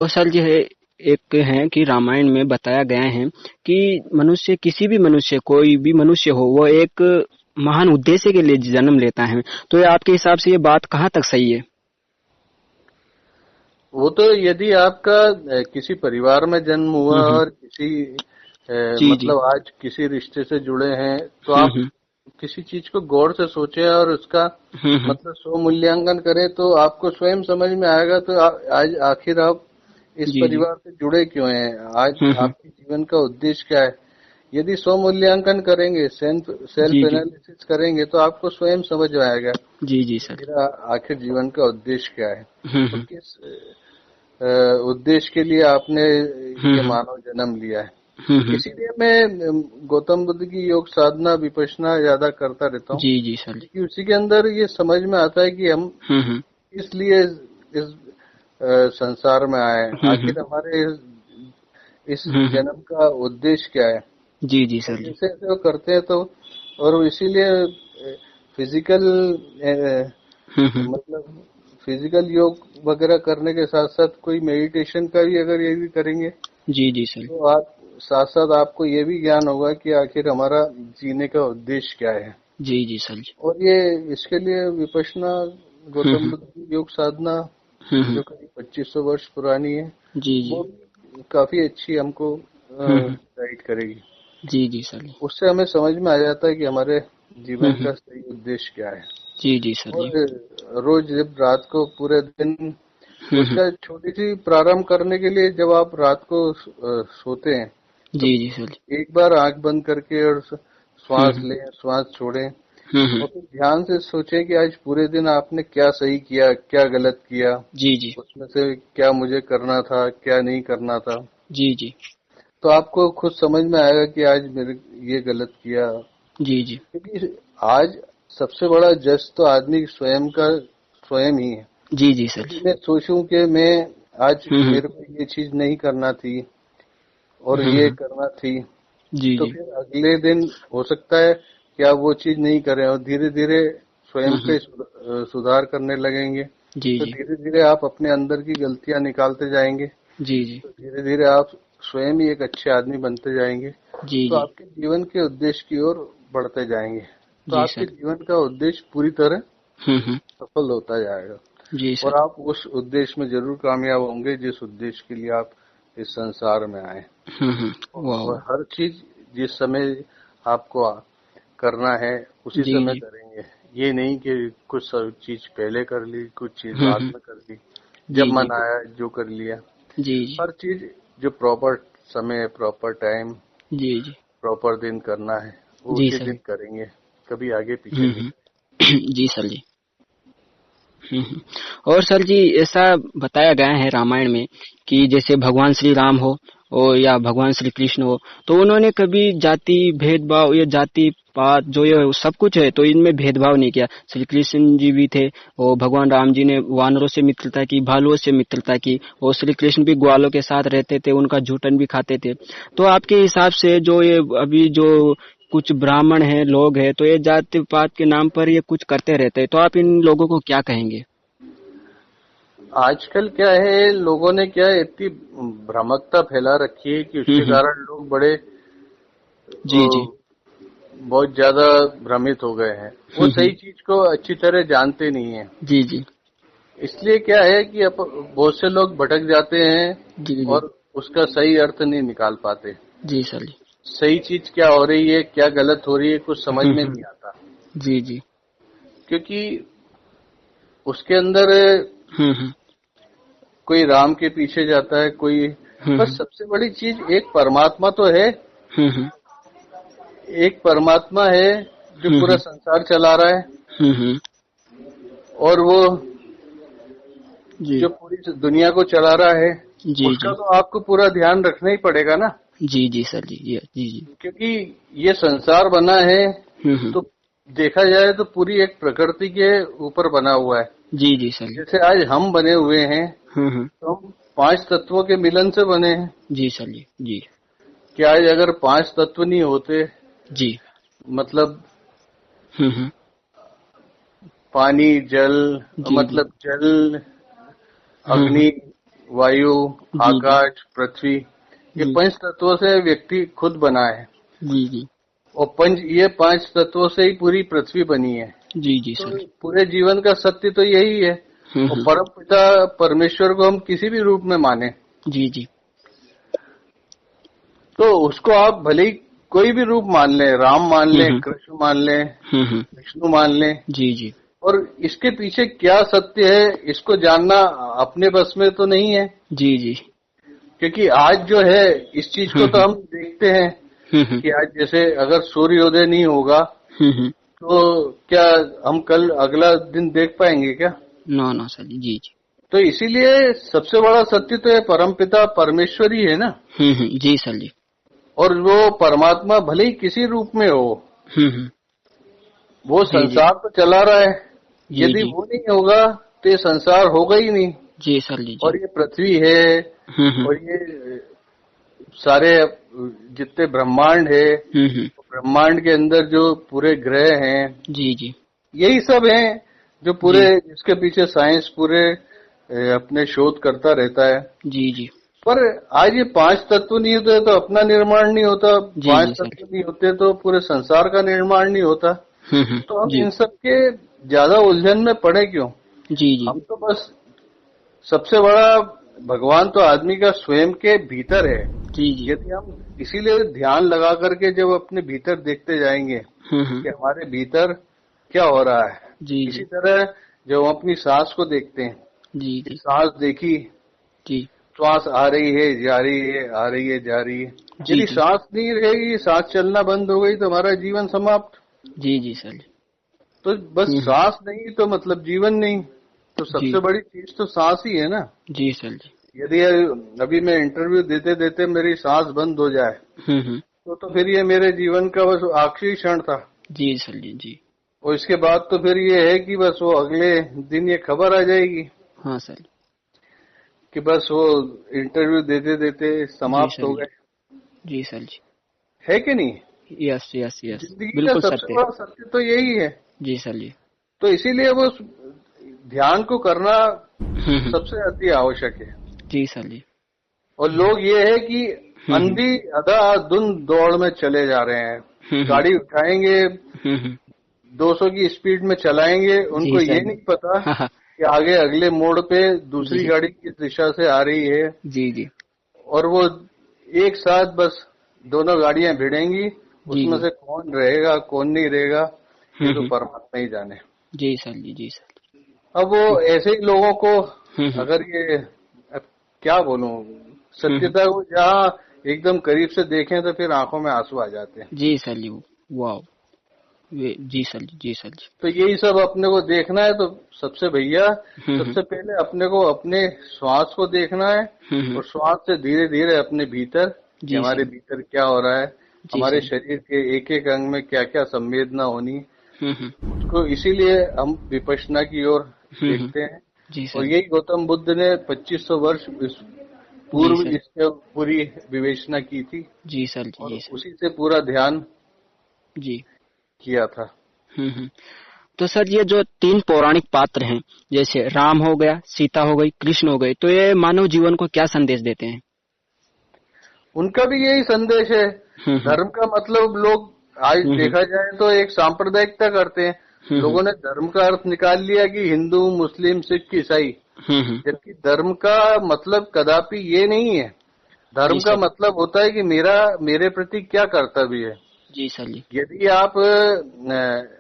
और सर जी है एक है कि रामायण में बताया गया है कि मनुष्य किसी भी मनुष्य कोई भी मनुष्य हो वो एक महान उद्देश्य के लिए जन्म लेता है। तो ये आपके हिसाब से ये बात कहाँ तक सही है? वो तो यदि आपका किसी परिवार में जन्म हुआ हम्म। और किसी जी जी। मतलब आज किसी रिश्ते से जुड़े हैं, तो आप हम्म। किसी चीज को गौर से सोचें और उसका हम्म। मतलब स्व मूल्यांकन करें, तो आपको स्वयं समझ में आएगा। तो आज आखिर आप इस जी जी। परिवार से जुड़े क्यों हैं, आज हम्म। आपके जीवन का उद्देश्य क्या है। यदि स्व मूल्यांकन करेंगे, सेल्फ जी जी। एनालिसिस करेंगे, तो आपको स्वयं समझ में आएगा जी जी कि सर। मेरा आखिर जीवन का उद्देश्य क्या है और हम्म। किस उद्देश्य के लिए आपने ये हम्म। मानव जन्म लिया है। हम्म। इसीलिए मैं गौतम बुद्ध की योग साधना विपश्यना ज्यादा करता रहता हूँ, जी जी सर जी। क्योंकि उसी के अंदर ये समझ में आता है कि हम हम्म। इसलिए इस संसार में आए हैं। हम्म। आखिर हमारे इस हम्म। जन्म का उद्देश्य क्या है। जी जी और सर जी। जैसे जैसे वो करते हैं तो, और वो इसीलिए फिजिकल हम्म। मतलब फिजिकल योग वगैरह करने के साथ साथ कोई मेडिटेशन का भी अगर ये भी करेंगे, जी जी सर। तो आप साथ साथ आपको ये भी ज्ञान होगा कि आखिर हमारा जीने का उद्देश्य क्या है। जी जी सर जी। और ये इसके लिए विपश्यना गौतम हम्म। बुद्ध की योग साधना हम्म। जो करीब 2500 वर्ष पुरानी है, जी जी। वो भी काफी अच्छी हमको हम्म। गाइड करेगी। जी जी सर जी। उससे हमें समझ में आ जाता है कि हमारे जीवन हम्म। का सही उद्देश्य क्या है। जी जी सर जी। और रोज जब रात को पूरे दिन हम्म। उसका छोटी सी प्रारंभ करने के लिए, जब आप रात को सोते हैं, तो जी जी सर जी। एक बार आंख बंद करके और श्वास हम्म। लें, श्वास छोड़ें, हम्म। और फिर ध्यान से सोचें कि आज पूरे दिन आपने क्या सही किया, क्या गलत किया, जी जी। उसमें से क्या मुझे करना था, क्या नहीं करना था। जी जी। तो आपको खुद समझ में आएगा कि आज मेरे ये गलत किया। जी जी। क्योंकि आज सबसे बड़ा जज तो आदमी स्वयं का स्वयं ही है। जी जी सर यदि जी। मैं सोचूं कि मैं आज हम्म। मेरे को ये चीज नहीं करना थी और ये हम्म। करना थी, जी तो जी। फिर अगले दिन हो सकता है कि आप वो चीज नहीं करें और धीरे धीरे स्वयं हम्म। पे सुधार करने लगेंगे। जी तो जी। धीरे धीरे आप अपने अंदर की गलतियां निकालते जाएंगे। जी जी। तो धीरे धीरे आप स्वयं ही एक अच्छे आदमी बनते जाएंगे। जी तो जी। आपके जीवन के उद्देश्य की ओर बढ़ते जाएंगे। तो जी आपके सर। जीवन का उद्देश्य पूरी तरह हम्म। सफल होता जाएगा जी और सर। आप उस उद्देश्य में जरूर कामयाब होंगे जिस उद्देश्य के लिए आप इस संसार में आए। वाह और वाह। हर चीज जिस समय आपको करना है उसी जी समय जी। करेंगे। ये नहीं कि कुछ चीज पहले कर ली, कुछ चीज बाद हम्म। में कर ली, जब जी जी। मन आया जो कर लिया। जी जी। हर चीज जो प्रॉपर समय, प्रॉपर टाइम, जी जी। प्रॉपर दिन करना है, वो जी उसी सर दिन जी। करेंगे, कभी आगे पीछे नहीं। जी सर जी। और सर जी ऐसा बताया गया है रामायण में कि जैसे भगवान श्री राम हो और या भगवान श्री कृष्ण हो, तो उन्होंने कभी जाति भेदभाव या जाति पात जो ये सब कुछ है तो इनमें भेदभाव नहीं किया। श्री कृष्ण जी भी थे और भगवान राम जी ने वानरों से मित्रता की, भालुओं से मित्रता की, और श्री कृष्ण भी ग्वालों के साथ रहते थे, उनका जूठन भी खाते थे। तो आपके हिसाब से जो ये अभी जो कुछ ब्राह्मण हैं लोग हैं तो ये जाति पात के नाम पर ये कुछ करते रहते हैं, तो आप इन लोगों को क्या कहेंगे? आजकल क्या है, लोगों ने क्या है, इतनी भ्रामकता फैला रखी है कि उसके हम्म। कारण लोग बड़े जी जी। बहुत ज्यादा भ्रमित हो गए हैं। वो हम्म। सही चीज को अच्छी तरह जानते नहीं है। जी जी। इसलिए क्या है कि बहुत से लोग भटक जाते हैं जी जी। और उसका सही अर्थ नहीं निकाल पाते। जी सर जी। सही चीज क्या हो रही है, क्या गलत हो रही है, कुछ समझ में नहीं आता। जी जी। क्योंकि उसके अंदर हम्म। कोई राम के पीछे जाता है, कोई, बस हम्म। सबसे बड़ी चीज एक परमात्मा तो है। हम्म। एक परमात्मा है जो पूरा हम्म। संसार चला रहा है, हम्म। और वो जी जो पूरी दुनिया को चला रहा है, जी। उसका जी तो आपको पूरा ध्यान रखना ही पड़ेगा ना। जी। जी सर जी। जी जी। क्योंकि ये संसार बना है हम्म। तो देखा जाए तो पूरी एक प्रकृति के ऊपर बना हुआ है। जी जी सर जी। जैसे आज हम बने हुए हैं, हम्म। तो हम 5 तत्वों के मिलन से बने हैं। जी सर जी। जी कि आज अगर 5 तत्व नहीं होते, जी। मतलब हम्म। पानी, जल, जी जी। मतलब जल, हम्म। अग्नि, वायु, जी जी आकाश, पृथ्वी, ये जी 5 तत्वों से व्यक्ति खुद बना है। जी जी और ये 5 तत्वों से ही पूरी पृथ्वी बनी है। जी जी तो सर। पूरे जीवन का सत्य तो यही है। और हम्म। परम पिता परमेश्वर को हम किसी भी रूप में माने जी जी। तो उसको आप भले ही कोई भी रूप मान लें, राम मान लें, हम्म। कृष्ण मान लें, हम्म। विष्णु मान लें, जी जी और इसके पीछे क्या सत्य है इसको जानना अपने बस में तो नहीं है। जी जी। क्योंकि आज जो है इस चीज को तो हम्म। हम देखते हैं हम्म। कि आज जैसे अगर सूर्योदय नहीं होगा हम्म। तो क्या हम कल अगला दिन देख पाएंगे क्या? नो नो सर जी जी। तो इसीलिए सबसे बड़ा सत्य तो ये परमपिता परमेश्वर ही है ना। जी सर जी। और वो परमात्मा भले ही किसी रूप में हो, हम्म। वो जी जी संसार तो चला रहा है। जी यदि जी वो नहीं होगा तो ये संसार होगा ही नहीं। जी सर जी जी। और ये पृथ्वी है हम्म। और ये सारे जितने ब्रह्मांड है, हम्म। ब्रह्मांड के अंदर जो पूरे ग्रह हैं, जी जी यही सब हैं जो पूरे जी जिसके पीछे साइंस पूरे अपने शोध करता रहता है। जी जी पर आज ये 5 तत्व नहीं होते तो अपना निर्माण नहीं होता, जी 5 जी सर। तत्व नहीं होते तो पूरे संसार का निर्माण नहीं होता। तो हम जी इन सब के ज्यादा उलझन में पड़े क्यों? जी जी हम तो बस सबसे बड़ा भगवान तो आदमी का स्वयं के भीतर है। जी जी। यदि हम इसीलिए ध्यान लगा करके जब अपने भीतर देखते जाएंगे हम्म। कि हमारे भीतर क्या हो रहा है, जी इसी जी तरह जब हम अपनी सांस को देखते हैं जी कि जी सांस देखी, जी श्वास आ रही है, जा रही है, आ रही है, जा रही है। जी यदि जी सांस नहीं रहेगी, सांस चलना बंद हो गई तो हमारा जीवन समाप्त। जी जी सर जी। तो बस सांस नहीं तो मतलब जीवन नहीं। तो जी सबसे बड़ी चीज तो सांस ही है ना। जी सर जी। यदि अभी मैं इंटरव्यू देते देते मेरी सांस बंद हो जाए हम्म। तो फिर ये मेरे जीवन का बस आखिरी क्षण था। जी सर जी जी। और इसके बाद तो फिर ये है कि बस वो अगले दिन ये खबर आ जाएगी हाँ सर। कि बस वो इंटरव्यू देते देते जी समाप्त सर हो जी। गए। जी सर जी। है कि नहीं? यस यस यस जिंदगी का बिल्कुल सबसे सत्य। बड़ा सत्य तो यही है। जी सर जी। तो इसीलिए वो ध्यान को करना हम्म। सबसे अति आवश्यक है। जी सर जी। और लोग ये है कि हम्म। अंधी अंधाधुंध दौड़ में चले जा रहे हैं। हम्म। गाड़ी उठाएंगे, हम्म। 200 की स्पीड में चलाएंगे, जी उनको ये सर जी। नहीं पता हाँ हाँ। कि आगे अगले मोड़ पे दूसरी जी गाड़ी किस दिशा से आ रही है। जी जी और वो एक साथ बस दोनों गाड़ियां भिड़ेंगी, जी उसमें जी। से कौन रहेगा कौन नहीं रहेगा ये तो हम्म। परमात्मा ही जाने। जी सर जी। जी सर। अब वो ऐसे ही लोगों को हम्म। अगर ये अब क्या बोलूं, हम्म। सत्यता को जहाँ एकदम करीब से देखें तो फिर आंखों में आंसू आ जाते हैं। जी सर जी। वाह। जी सर जी। जी सर जी। तो यही सब अपने को देखना है। तो सबसे भैया हम्म। सबसे पहले अपने को अपने श्वास को देखना है हम्म। और श्वास से धीरे धीरे अपने भीतर कि जी हमारे सर। भीतर क्या हो रहा है, जी हमारे सर। शरीर के एक एक अंग में क्या क्या संवेदना होनी, हम्म। उसको इसीलिए हम विपश्यना की ओर हम्म। देखते हैं। जी और सर। यही गौतम बुद्ध ने 2500 वर्ष जी पूर्व सर। इसके पूरी विवेचना की थी जी सर जी। और जी सर। उसी से पूरा ध्यान जी। किया था। हम्म। तो सर ये जो तीन पौराणिक पात्र हैं जैसे राम हो गया, सीता हो गई, कृष्ण हो गए, तो ये मानव जीवन को क्या संदेश देते हैं? उनका भी यही संदेश है। हम्म। धर्म का मतलब लोग आज हम्म। देखा जाए तो एक सांप्रदायिकता करते हैं। हम्म। लोगों ने धर्म का अर्थ निकाल लिया कि हिंदू, मुस्लिम, सिख, ईसाई। हम्म। जबकि धर्म का मतलब कदापि ये नहीं है। जी धर्म का सर। मतलब होता है कि मेरे प्रति क्या कर्तव्य है। जी सर जी। यदि आप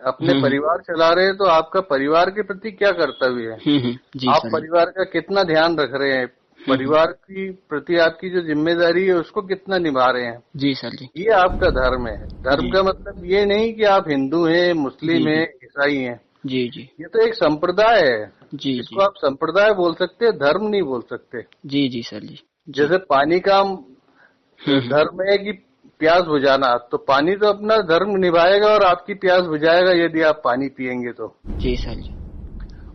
अपने हम्म। परिवार चला रहे हैं तो आपका परिवार के प्रति क्या कर्तव्य है। जी आप सर जी। परिवार का कितना ध्यान रख रहे हैं, हम्म। परिवार की प्रति आपकी जो जिम्मेदारी है उसको कितना निभा रहे हैं, जी सर जी। ये आपका धर्म है। धर्म जी का मतलब ये नहीं कि आप हिंदू हैं, जी मुस्लिम हैं, जी ईसाई हैं। जी जी ये तो एक संप्रदाय है। जी इसको जी आप संप्रदाय बोल सकते हैं, धर्म नहीं बोल सकते। जी जी सर जी। जी। जैसे पानी का हम्म। धर्म है कि प्यास बुझाना, तो पानी तो अपना धर्म निभाएगा और आपकी प्यास बुझाएगा यदि आप पानी पिएंगे तो। जी सर जी।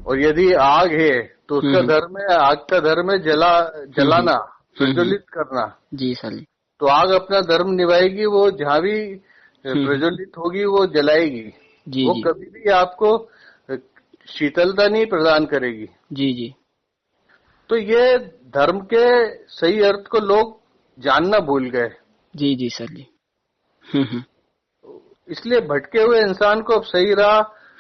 और यदि आग है तो उसका हम्म। धर्म है, आग का धर्म है हम्म। जलाना, हम्म। प्रज्वलित करना। जी सर जी। तो आग अपना धर्म निभाएगी, वो जहां भी हम्म। प्रज्वलित होगी वो जलाएगी। जी वो जी कभी भी आपको शीतलता नहीं प्रदान करेगी। जी जी तो ये धर्म के सही अर्थ को लोग जानना भूल गए। जी जी सर जी। हम्म। इसलिए भटके हुए इंसान को अब सही राह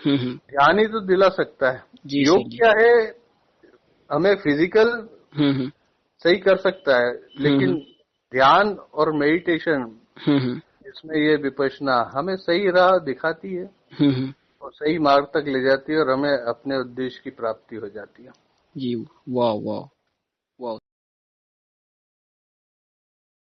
हम्म। ध्यान ही तो दिला सकता है। जी योग सर जी। क्या है, हमें फिजिकल हम्म। सही कर सकता है, लेकिन हम्म। ध्यान और मेडिटेशन, हम्म। इसमें ये विपश्यना हमें सही राह दिखाती है हम्म। और सही मार्ग तक ले जाती है और हमें अपने उद्देश्य की प्राप्ति हो जाती है। जी। वाह वाह।